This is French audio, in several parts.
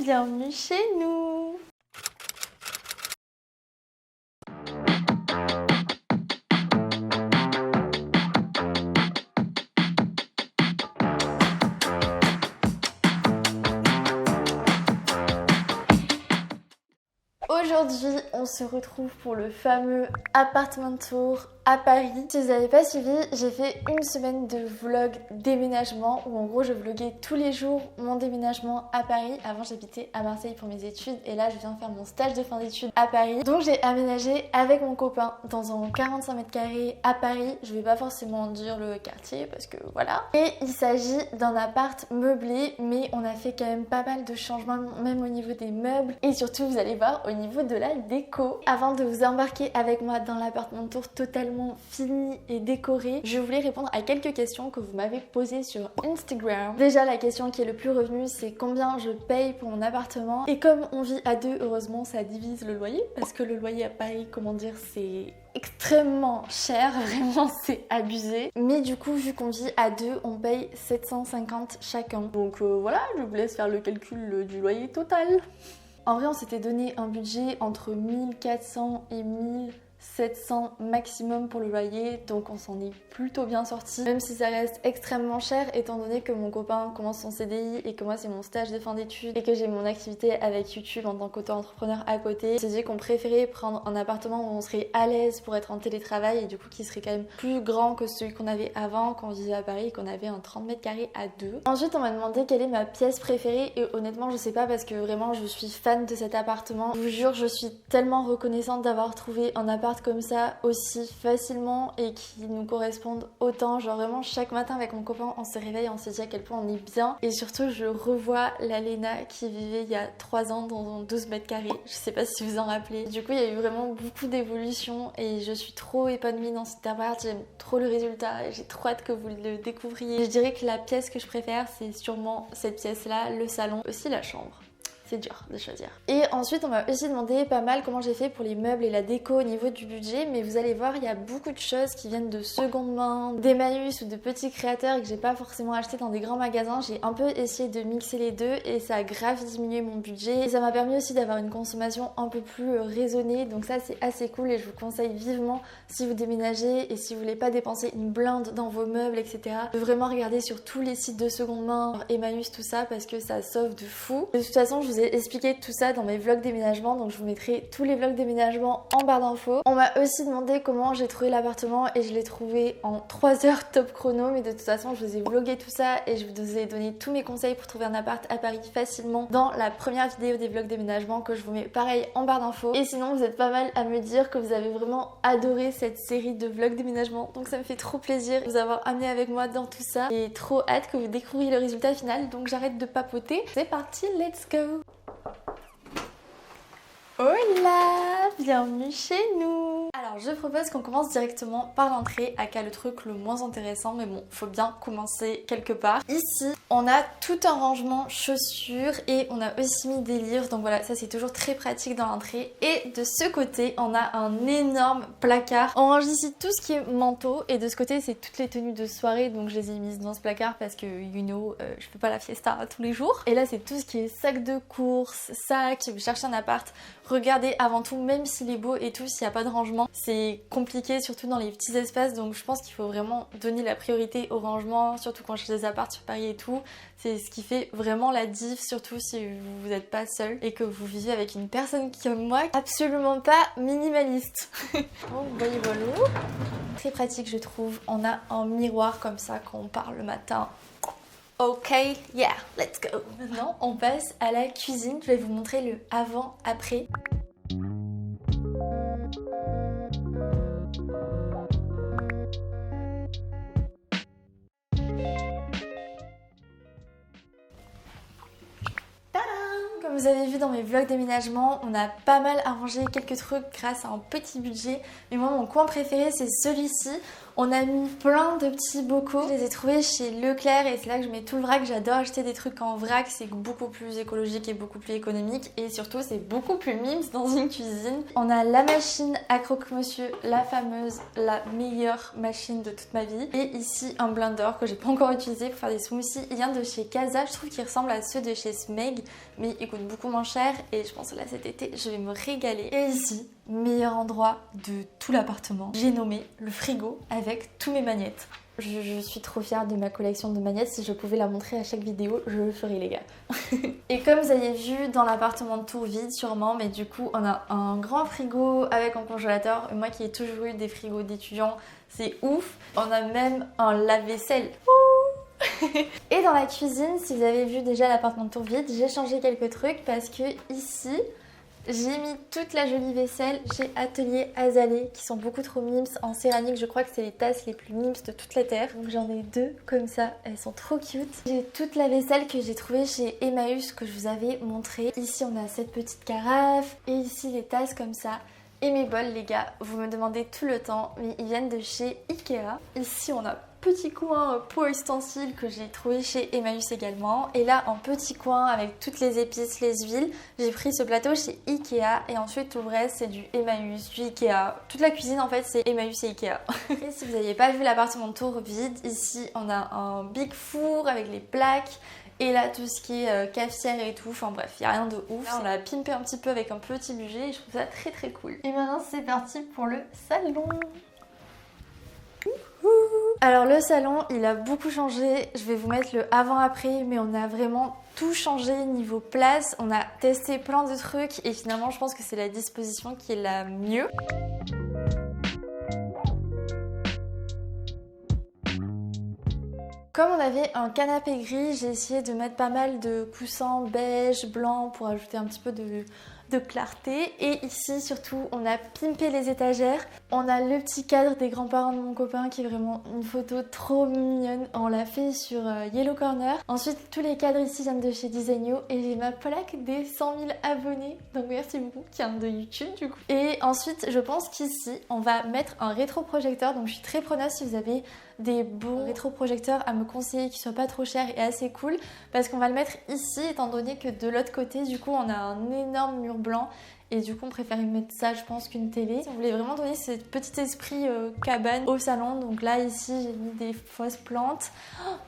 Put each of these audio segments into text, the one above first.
bienvenue chez nous. Aujourd'hui, on se retrouve pour le fameux appartement tour à Paris. Si vous n'avez pas suivi, j'ai fait une semaine de vlog déménagement où en gros je vloguais tous les jours mon déménagement à Paris. Avant j'habitais à Marseille pour mes études et là je viens faire mon stage de fin d'études à Paris. Donc j'ai aménagé avec mon copain dans un 45 mètres carrés à Paris. Je vais pas forcément dire le quartier parce que voilà. Et il s'agit d'un appart meublé, mais on a fait quand même pas mal de changements même au niveau des meubles et surtout vous allez voir au niveau de la déco. Avant de vous embarquer avec moi dans l'appartement tour totalement fini et décoré, je voulais répondre à quelques questions que vous m'avez posées sur Instagram. Déjà la question qui est le plus revenue, c'est combien je paye pour mon appartement. Et comme on vit à deux, heureusement ça divise le loyer parce que le loyer à Paris, comment dire, c'est extrêmement cher, vraiment c'est abusé. Mais du coup vu qu'on vit à deux, on paye 750 chacun. Donc voilà, je vous laisse faire le calcul du loyer total. En vrai on s'était donné un budget entre 1400 et 1700 maximum pour le loyer, donc on s'en est plutôt bien sorti, même si ça reste extrêmement cher étant donné que mon copain commence son CDI et que moi c'est mon stage de fin d'études et que j'ai mon activité avec YouTube en tant qu'auto-entrepreneur à côté. J'ai dit qu'on préférait prendre un appartement où on serait à l'aise pour être en télétravail et du coup qui serait quand même plus grand que celui qu'on avait avant quand on vivait à Paris et qu'on avait un 30 mètres carrés à deux. Ensuite on m'a demandé quelle est ma pièce préférée et honnêtement je sais pas parce que vraiment je suis fan de cet appartement. Je vous jure je suis tellement reconnaissante d'avoir trouvé un appart comme ça aussi facilement et qui nous correspondent autant. Genre vraiment chaque matin avec mon copain on se réveille, on se dit à quel point on est bien et surtout je revois la Léna qui vivait il y a 3 ans dans un 12 mètres carrés. Je sais pas si vous en rappelez. Du coup il y a eu vraiment beaucoup d'évolution et je suis trop épanouie dans cet appart. J'aime trop le résultat et j'ai trop hâte que vous le découvriez. Je dirais que la pièce que je préfère c'est sûrement cette pièce là, le salon, aussi la chambre. C'est dur de choisir. Et ensuite on m'a aussi demandé pas mal comment j'ai fait pour les meubles et la déco au niveau du budget, mais vous allez voir il y a beaucoup de choses qui viennent de seconde main, d'Emmaüs ou de petits créateurs et que j'ai pas forcément acheté dans des grands magasins. J'ai un peu essayé de mixer les deux et ça a grave diminué mon budget et ça m'a permis aussi d'avoir une consommation un peu plus raisonnée, donc ça c'est assez cool et je vous conseille vivement si vous déménagez et si vous voulez pas dépenser une blinde dans vos meubles etc, de vraiment regarder sur tous les sites de seconde main, Emmaüs tout ça parce que ça sauve de fou. De toute façon je vous ai expliqué tout ça dans mes vlogs déménagement, donc je vous mettrai tous les vlogs déménagement en barre d'infos. On m'a aussi demandé comment j'ai trouvé l'appartement et je l'ai trouvé en 3 heures top chrono, mais de toute façon je vous ai vlogué tout ça et je vous ai donné tous mes conseils pour trouver un appart à Paris facilement dans la première vidéo des vlogs déménagement que je vous mets pareil en barre d'infos. Et sinon vous êtes pas mal à me dire que vous avez vraiment adoré cette série de vlogs déménagement, donc ça me fait trop plaisir de vous avoir amené avec moi dans tout ça et trop hâte que vous découvriez le résultat final, donc j'arrête de papoter. C'est parti, let's go! Hola, bienvenue chez nous. Alors je propose qu'on commence directement par l'entrée, aka le truc le moins intéressant, mais bon, faut bien commencer quelque part. Ici, on a tout un rangement chaussures et on a aussi mis des livres, donc voilà, ça c'est toujours très pratique dans l'entrée. Et de ce côté, on a un énorme placard. On range ici tout ce qui est manteau et de ce côté, c'est toutes les tenues de soirée, donc je les ai mises dans ce placard parce que, you know, je fais pas la fiesta tous les jours. Et là, c'est tout ce qui est sac de course, sac, si vous cherchez un appart, regardez avant tout, même s'il est beau et tout, s'il n'y a pas de rangement, c'est compliqué, surtout dans les petits espaces, donc je pense qu'il faut vraiment donner la priorité au rangement, surtout quand je cherche des apparts sur Paris et tout. C'est ce qui fait vraiment la diff, surtout si vous n'êtes pas seul et que vous vivez avec une personne comme moi, absolument pas minimaliste. Bon, voyez voilà. Très pratique je trouve, on a un miroir comme ça quand on part le matin. Ok, yeah, let's go. Maintenant, on passe à la cuisine. Je vais vous montrer le avant-après. Comme vous avez vu dans mes vlogs déménagement, on a pas mal arrangé quelques trucs grâce à un petit budget. Mais moi, mon coin préféré, c'est celui-ci. On a mis plein de petits bocaux. Je les ai trouvés chez Leclerc et c'est là que je mets tout le vrac. J'adore acheter des trucs en vrac, c'est beaucoup plus écologique et beaucoup plus économique. Et surtout, c'est beaucoup plus mimes dans une cuisine. On a la machine à croque-monsieur, la fameuse, la meilleure machine de toute ma vie. Et ici, un blender que j'ai pas encore utilisé pour faire des smoothies. Il vient de chez Casa. Je trouve qu'il ressemble à ceux de chez Smeg, mais il coûte beaucoup moins cher. Et je pense que là, cet été, je vais me régaler. Et ici, meilleur endroit de tout l'appartement, j'ai nommé le frigo avec tous mes magnettes. Je suis trop fière de ma collection de magnettes. Si je pouvais la montrer à chaque vidéo, je le ferais les gars. Et comme vous avez vu dans l'appartement de Tours vide sûrement, mais du coup on a un grand frigo avec un congélateur. Moi qui ai toujours eu des frigos d'étudiants, c'est ouf. On a même un lave-vaisselle. Et dans la cuisine, si vous avez vu déjà l'appartement de Tours vide, j'ai changé quelques trucs parce que ici, j'ai mis toute la jolie vaisselle chez Atelier Azalée qui sont beaucoup trop mimes en céramique. Je crois que c'est les tasses les plus mimes de toute la terre. Donc j'en ai deux comme ça, elles sont trop cute. J'ai toute la vaisselle que j'ai trouvée chez Emmaüs que je vous avais montré. Ici on a cette petite carafe et ici les tasses comme ça. Et mes bols les gars, vous me demandez tout le temps, mais ils viennent de chez Ikea. Ici on a petit coin pour ustensiles que j'ai trouvé chez Emmaüs également. Et là, en petit coin avec toutes les épices, les huiles, j'ai pris ce plateau chez Ikea. Et ensuite, tout le reste, c'est du Emmaüs, du Ikea. Toute la cuisine, en fait, c'est Emmaüs et Ikea. Et si vous n'aviez pas vu l'appartement de Tours vide, ici, on a un big four avec les plaques. Et là, tout ce qui est cafetière et tout, enfin bref, il n'y a rien de ouf. Là, on l'a pimpé un petit peu avec un petit budget et je trouve ça très très cool. Et maintenant, c'est parti pour le salon. Alors le salon il a beaucoup changé, je vais vous mettre le avant-après mais on a vraiment tout changé niveau place, on a testé plein de trucs et finalement je pense que c'est la disposition qui est la mieux. Comme on avait un canapé gris, j'ai essayé de mettre pas mal de coussins beige, blanc pour ajouter un petit peu de clarté. Et ici surtout on a pimpé les étagères. On a le petit cadre des grands-parents de mon copain qui est vraiment une photo trop mignonne. On l'a fait sur Yellow Corner. Ensuite tous les cadres ici viennent de chez Designo et j'ai ma plaque des 100 000 abonnés. Donc merci beaucoup, qui vient de YouTube du coup. Et ensuite je pense qu'ici on va mettre un rétroprojecteur. Donc je suis très preneuse si vous avez des bons rétroprojecteurs à me conseiller qui soient pas trop chers et assez cool parce qu'on va le mettre ici étant donné que de l'autre côté du coup on a un énorme mur blanc et du coup on préfère mettre ça je pense qu'une télé. On voulait vraiment donner ce petit esprit cabane au salon, donc là ici j'ai mis des fausses plantes.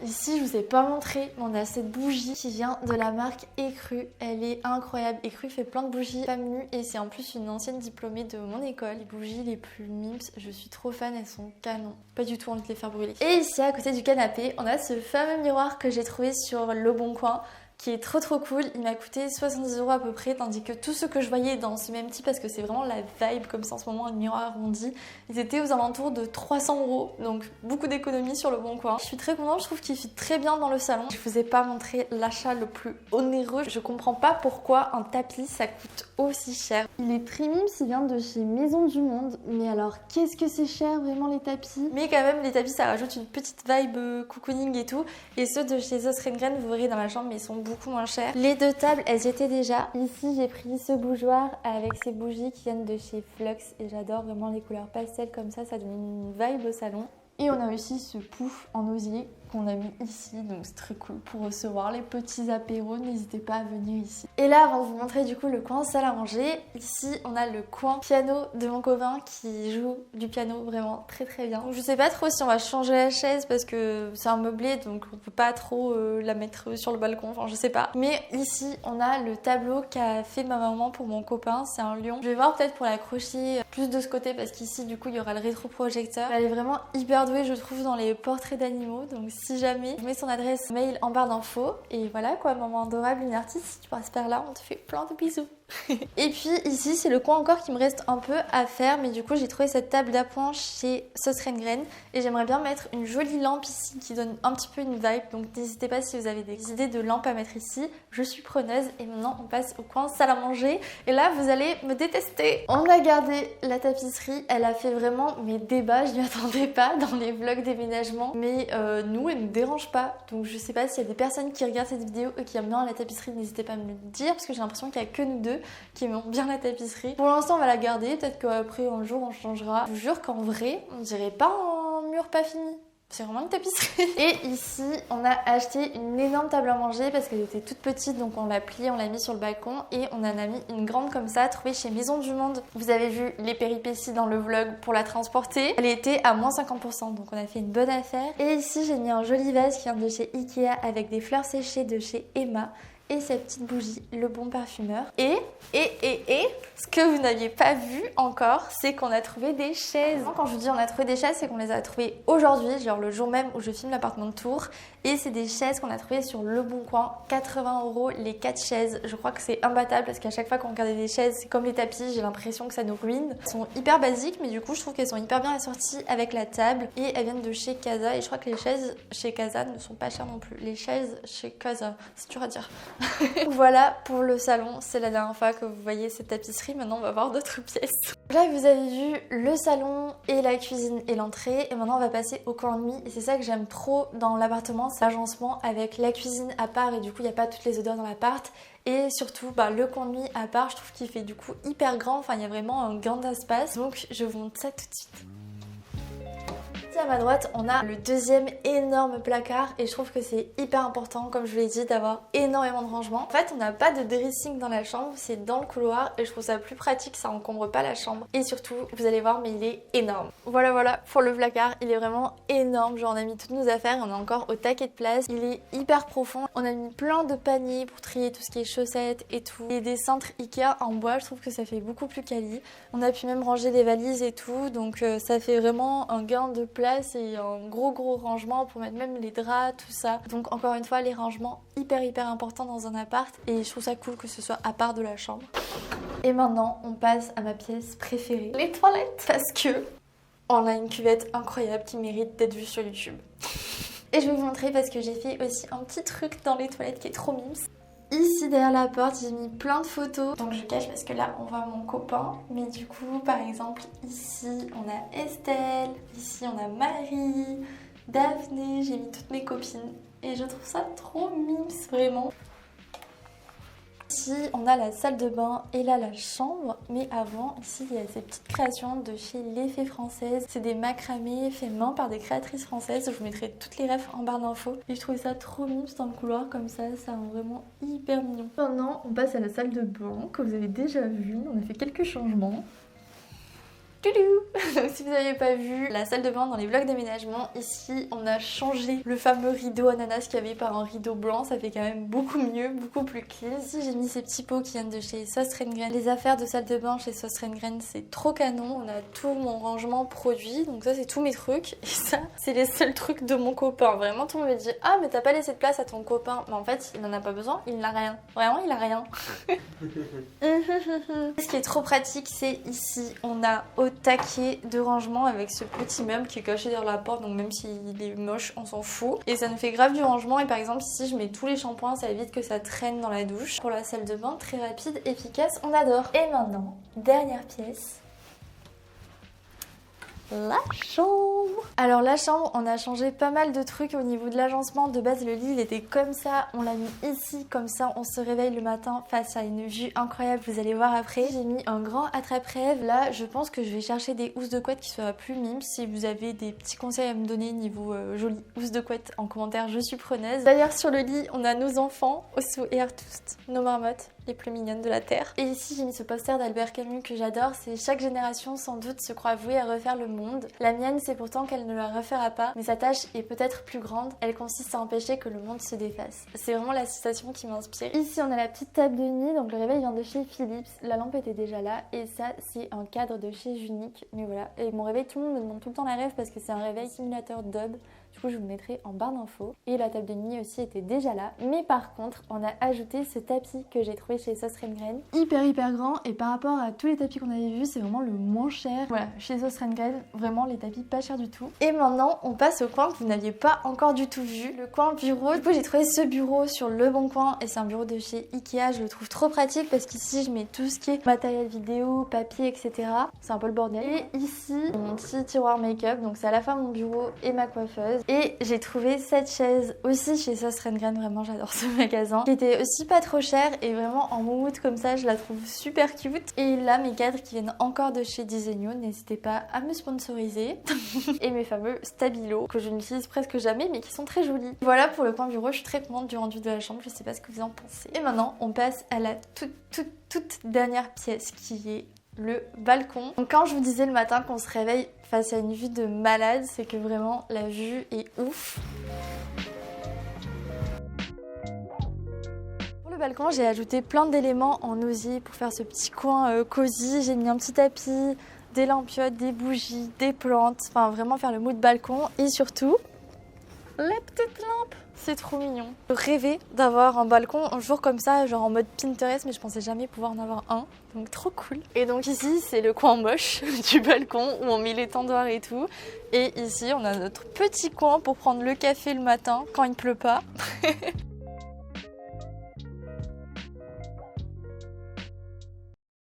Ici je vous ai pas montré mais on a cette bougie qui vient de la marque Écru, elle est incroyable. Écru fait plein de bougies femmes nues et c'est en plus une ancienne diplômée de mon école. Les bougies les plus mimes, je suis trop fan, elles sont canon, pas du tout envie de les faire brûler. Et ici à côté du canapé on a ce fameux miroir que j'ai trouvé sur Le Bon Coin qui est trop cool. Il m'a coûté 70 € à peu près, tandis que tout ce que je voyais dans ce même type, parce que c'est vraiment la vibe comme ça en ce moment, un miroir arrondi, ils étaient aux alentours de 300 €, donc beaucoup d'économies sur Le Bon Coin. Je suis très contente, je trouve qu'il fit très bien dans le salon. Je vous ai pas montré l'achat le plus onéreux, je comprends pas pourquoi un tapis ça coûte aussi cher. Il est très mime, il vient de chez Maison du Monde, mais alors qu'est-ce que c'est cher vraiment les tapis. Mais quand même les tapis ça rajoute une petite vibe cocooning et tout, et ceux de chez Zoss Rengren vous verrez dans la chambre mais ils sont beaucoup moins chers. Les deux tables elles y étaient déjà. Ici j'ai pris ce bougeoir avec ces bougies qui viennent de chez Flux et j'adore vraiment les couleurs pastel comme ça donne une vibe au salon. Et on a aussi ce pouf en osier qu'on a mis ici, donc c'est très cool pour recevoir les petits apéros, n'hésitez pas à venir ici. Et là, avant de vous montrer du coup le coin salle à manger, ici on a le coin piano de mon copain qui joue du piano vraiment très bien. Donc je sais pas trop si on va changer la chaise parce que c'est un meublé donc on peut pas trop la mettre sur le balcon, enfin je sais pas. Mais ici on a le tableau qu'a fait ma maman pour mon copain, c'est un lion. Je vais voir peut-être pour l'accrocher plus de ce côté parce qu'ici du coup il y aura le rétroprojecteur. Elle est vraiment hyper douée je trouve dans les portraits d'animaux, donc si jamais, je mets son adresse mail en barre d'infos. Et voilà quoi, maman adorable, une artiste, si tu passes par là, on te fait plein de bisous. Et puis ici c'est le coin encore qui me reste un peu à faire, mais du coup j'ai trouvé cette table d'appoint chez Zoss Rengren et j'aimerais bien mettre une jolie lampe ici qui donne un petit peu une vibe, donc n'hésitez pas si vous avez des idées de lampes à mettre ici, je suis preneuse. Et maintenant on passe au coin salle à manger et là vous allez me détester. On a gardé la tapisserie, elle a fait vraiment mes débats, je n'y attendais pas dans les vlogs déménagement, mais nous elle ne dérange pas, donc je sais pas s'il y a des personnes qui regardent cette vidéo et qui aiment bien la tapisserie, n'hésitez pas à me le dire parce que j'ai l'impression qu'il n'y a que nous deux qui aiment bien la tapisserie. Pour l'instant on va la garder, peut-être qu'après un jour on changera. Je vous jure qu'en vrai on dirait pas un mur pas fini. C'est vraiment une tapisserie. Et ici, on a acheté une énorme table à manger parce qu'elle était toute petite, donc on l'a pliée, on l'a mis sur le balcon et on en a mis une grande comme ça, trouvée chez Maison du Monde. Vous avez vu les péripéties dans le vlog pour la transporter. Elle était à moins 50%, donc on a fait une bonne affaire. Et ici, j'ai mis un joli vase qui vient de chez Ikea avec des fleurs séchées de chez Emma. Et cette petite bougie, le bon parfumeur. Et, ce que vous n'aviez pas vu encore, c'est qu'on a trouvé des chaises. Quand je vous dis on a trouvé des chaises, c'est qu'on les a trouvées aujourd'hui, genre le jour même où je filme l'appartement de Tours. Et c'est des chaises qu'on a trouvées sur Le Bon Coin, 80 € les 4 chaises. Je crois que c'est imbattable parce qu'à chaque fois qu'on regardait des chaises, c'est comme les tapis, j'ai l'impression que ça nous ruine. Elles sont hyper basiques, mais du coup je trouve qu'elles sont hyper bien assorties avec la table. Et elles viennent de chez Casa, et je crois que les chaises chez Casa ne sont pas chères non plus. Les chaises chez Casa, c'est dur à dire. Voilà pour le salon, c'est la dernière fois que vous voyez cette tapisserie, maintenant on va voir d'autres pièces. Là vous avez vu le salon et la cuisine et l'entrée, et maintenant on va passer au coin de nuit, et c'est ça que j'aime trop dans l'appartement, c'est l'agencement avec la cuisine à part, et du coup il n'y a pas toutes les odeurs dans l'appart, et surtout le coin de nuit à part, je trouve qu'il fait du coup hyper grand, enfin il y a vraiment un grand espace, donc je vous montre ça tout de suite. À ma droite, on a le deuxième énorme placard et je trouve que c'est hyper important, comme je vous l'ai dit, d'avoir énormément de rangement. En fait, on n'a pas de dressing dans la chambre, c'est dans le couloir et je trouve ça plus pratique, ça encombre pas la chambre. Et surtout, vous allez voir, mais il est énorme. Voilà pour le placard, il est vraiment énorme. Genre, on a mis toutes nos affaires et on est encore au taquet de place. Il est hyper profond. On a mis plein de paniers pour trier tout ce qui est chaussettes et tout. Et des cintres Ikea en bois, je trouve que ça fait beaucoup plus quali. On a pu même ranger des valises et tout, donc ça fait vraiment un gain de place et un gros rangement pour mettre même les draps, tout ça. Donc encore une fois, les rangements hyper importants dans un appart et je trouve ça cool que ce soit à part de la chambre. Et maintenant, on passe à ma pièce préférée, les toilettes, parce que on a une cuvette incroyable qui mérite d'être vue sur YouTube. Et je vais vous montrer parce que j'ai fait aussi un petit truc dans les toilettes qui est trop mimes. Ici derrière la porte, j'ai mis plein de photos, donc je cache parce que là on voit mon copain, mais du coup par exemple ici on a Estelle, ici on a Marie, Daphné, j'ai mis toutes mes copines et je trouve ça trop mimes vraiment. Ici on a la salle de bain et là la chambre, mais avant ici il y a ces petites créations de chez Les Fées Françaises. C'est des macramés faits main par des créatrices françaises, je vous mettrai toutes les refs en barre d'infos. Et je trouvais ça trop mignon dans le couloir comme ça rend vraiment hyper mignon. Maintenant on passe à la salle de bain que vous avez déjà vu, on a fait quelques changements. Donc si vous n'avez pas vu la salle de bain dans les vlogs d'aménagement, ici on a changé le fameux rideau ananas qu'il y avait par un rideau blanc, ça fait quand même beaucoup mieux, beaucoup plus clean. Ici j'ai mis ces petits pots qui viennent de chez Sauce Rengren. Les affaires de salle de bain chez Sauce Rengren c'est trop canon, on a tout mon rangement produit, donc ça c'est tous mes trucs et ça c'est les seuls trucs de mon copain. Vraiment tout le monde me dit ah mais t'as pas laissé de place à ton copain, mais en fait il n'en a pas besoin, il n'a rien, vraiment il a rien. Ce qui est trop pratique c'est ici on a au taquet de rangement avec ce petit meuble qui est caché derrière la porte, donc même s'il est moche on s'en fout et ça nous fait grave du rangement. Et par exemple ici je mets tous les shampoings, ça évite que ça traîne dans la douche. Pour la salle de bain, très rapide, efficace, on adore. Et maintenant, dernière pièce, la chambre. Alors la chambre, on a changé pas mal de trucs au niveau de l'agencement. De base le lit il était comme ça, on l'a mis ici comme ça, on se réveille le matin face à une vue incroyable, vous allez voir après. J'ai mis un grand attrape-rêve. Là je pense que je vais chercher des housses de couette qui soient plus mimes. Si vous avez des petits conseils à me donner niveau jolie housse de couette en commentaire, je suis preneuse. D'ailleurs sur le lit on a nos enfants, Osso et Artust, nos marmottes les plus mignonnes de la terre. Et ici j'ai mis ce poster d'Albert Camus que j'adore, c'est chaque génération sans doute se croit vouée à refaire le monde. La mienne c'est pourtant qu'elle ne la refera pas, mais sa tâche est peut-être plus grande, elle consiste à empêcher que le monde se défasse. C'est vraiment la citation qui m'inspire. Ici on a la petite table de nuit, donc le réveil vient de chez Philips, la lampe était déjà là et ça c'est un cadre de chez Junique, mais voilà. Et mon réveil, tout le monde me demande tout le temps la rêve parce que c'est un réveil simulateur Dob. Du coup je vous le mettrai en barre d'infos. Et la table de nuit aussi était déjà là. Mais par contre on a ajouté ce tapis que j'ai trouvé chez Sauce Rengren. Hyper grand et par rapport à tous les tapis qu'on avait vus c'est vraiment le moins cher. Voilà, chez Sauce Rengren, vraiment les tapis pas chers du tout. Et maintenant on passe au coin que vous n'aviez pas encore du tout vu. Le coin bureau. Du coup j'ai trouvé ce bureau sur Le Bon Coin et c'est un bureau de chez Ikea. Je le trouve trop pratique parce qu'ici je mets tout ce qui est matériel vidéo, papier, etc. C'est un peu le bordel. Et ici mon petit tiroir make-up. Donc c'est à la fois mon bureau et ma coiffeuse. Et j'ai trouvé cette chaise aussi chez Sauce Rengren, vraiment j'adore ce magasin, qui était aussi pas trop cher et vraiment en moumoute comme ça, je la trouve super cute. Et là mes cadres qui viennent encore de chez Desenio, n'hésitez pas à me sponsoriser. Et mes fameux stabilos que je n'utilise presque jamais mais qui sont très jolis. Voilà pour le coin bureau, je suis très contente du rendu de la chambre, je sais pas ce que vous en pensez. Et maintenant on passe à la toute dernière pièce qui est le balcon. Donc quand je vous disais le matin qu'on se réveille face à une vue de malade, c'est que vraiment la vue est ouf. Pour le balcon, j'ai ajouté plein d'éléments en osier pour faire ce petit coin cosy. J'ai mis un petit tapis, des lampiottes, des bougies, des plantes, enfin vraiment faire le mood balcon et surtout les petites lampes. C'est trop mignon. Je rêvais d'avoir un balcon un jour comme ça, genre en mode Pinterest, mais je pensais jamais pouvoir en avoir un. Donc trop cool. Et donc ici, c'est le coin moche du balcon où on met les tendoirs et tout. Et ici, on a notre petit coin pour prendre le café le matin quand il pleut pas.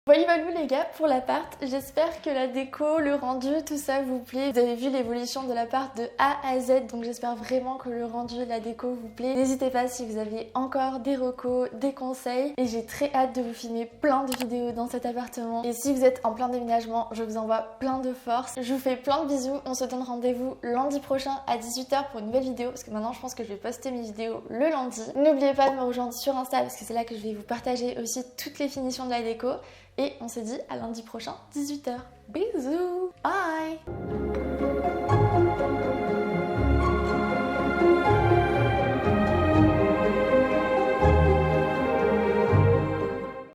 Voilà les gars pour l'appart, j'espère que la déco, le rendu, tout ça vous plaît. Vous avez vu l'évolution de l'appart de A à Z, donc j'espère vraiment que le rendu et la déco vous plaît. N'hésitez pas si vous avez encore des recos, des conseils, et j'ai très hâte de vous filmer plein de vidéos dans cet appartement. Et si vous êtes en plein déménagement, je vous envoie plein de force. Je vous fais plein de bisous, on se donne rendez-vous lundi prochain à 18 h pour une nouvelle vidéo, parce que maintenant je pense que je vais poster mes vidéos le lundi. N'oubliez pas de me rejoindre sur Insta, parce que c'est là que je vais vous partager aussi toutes les finitions de la déco. Et on se dit à lundi prochain, 18 h. Bisous! Bye!